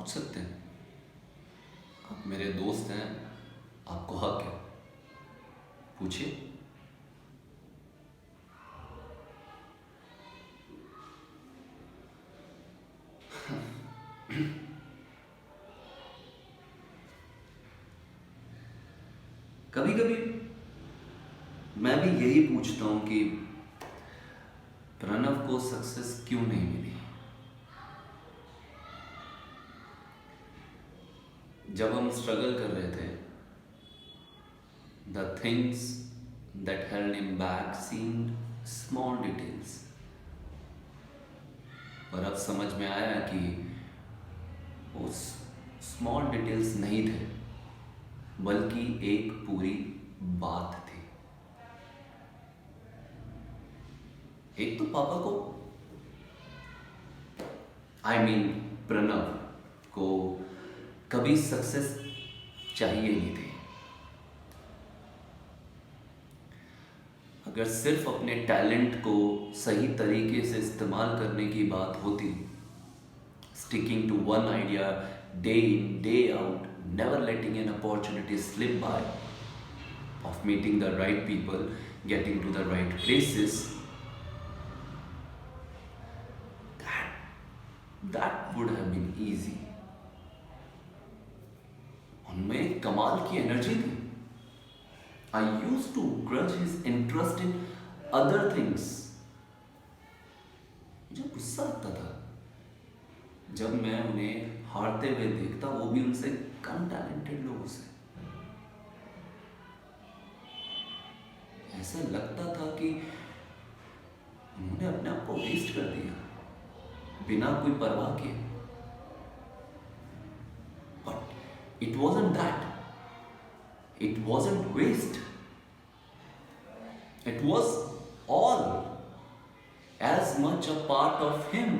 पूछ सकते हैं। आप मेरे दोस्त हैं, आपको हक है, पूछिए। कभी कभी मैं भी यही पूछता हूँ कि प्रणव को सक्सेस क्यों नहीं मिली। जब हम स्ट्रगल कर रहे थे, the things that held him back seemed small details. और अब समझ में आया कि वो स्मॉल डिटेल्स नहीं थे, बल्कि एक पूरी बात थी। एक तो पापा को, प्रणव को कभी सक्सेस चाहिए नहीं थी। अगर सिर्फ अपने टैलेंट को सही तरीके से इस्तेमाल करने की बात होती, sticking to one idea day in day out, never letting an opportunity slip by, of meeting the right people, getting to the right places, that would have been easy. उनमें कमाल की एनर्जी थी। I used to grudge his interest in other things. मुझे गुस्सा आता था जब मैं उन्हें हारते हुए देखता, वो भी उनसे कम टैलेंटेड लोगों से। ऐसा लगता था कि उन्होंने अपने आप को वेस्ट कर दिया बिना कोई परवाह किए। But it wasn't that, it wasn't waste, it was all as much a part of him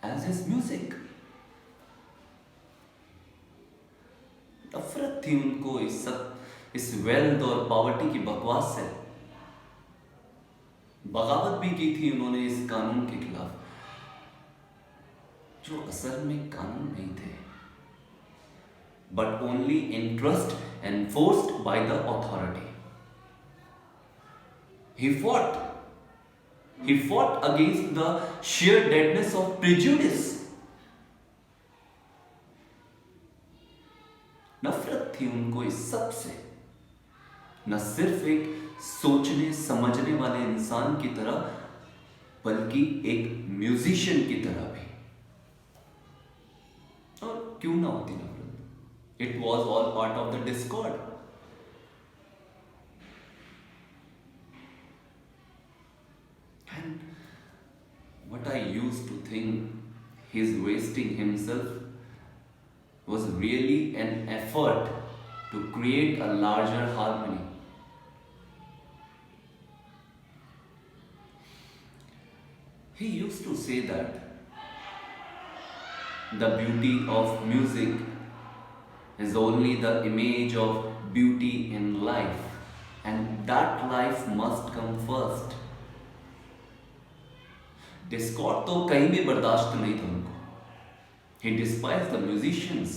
as his music. नफरत थी उनको इस वेल्थ और पॉवर्टी की बकवास से। बगावत भी की थी उन्होंने इस कानून के खिलाफ, जो असल में कानून नहीं थे, but only interest enforced by the authority. He fought against the sheer deadness of prejudice. नफरत थी उनको इस सब से, न सिर्फ एक सोचने समझने वाले इंसान की तरह, बल्कि एक म्यूजिशियन की तरह भी। और क्यों ना होती नफरत? It was all part of the Discord. What I used to think he's wasting himself was really an effort to create a larger harmony. He used to say that the beauty of music is only the image of beauty in life, and that life must come first. Discord तो कहीं भी बर्दाश्त नहीं था उनको। He despised the musicians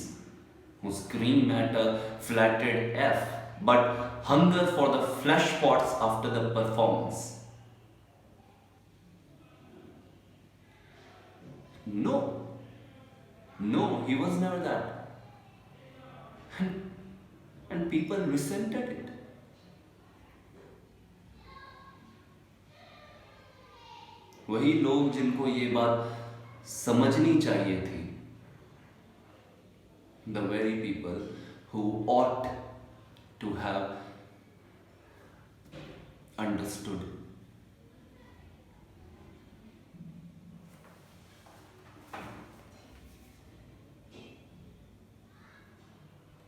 who scream at a flatted F, but hunger for the flesh pots after the performance. No, he was never that. And people resented it. वही लोग जिनको ये बात समझनी चाहिए थी, the very people who ought to have understood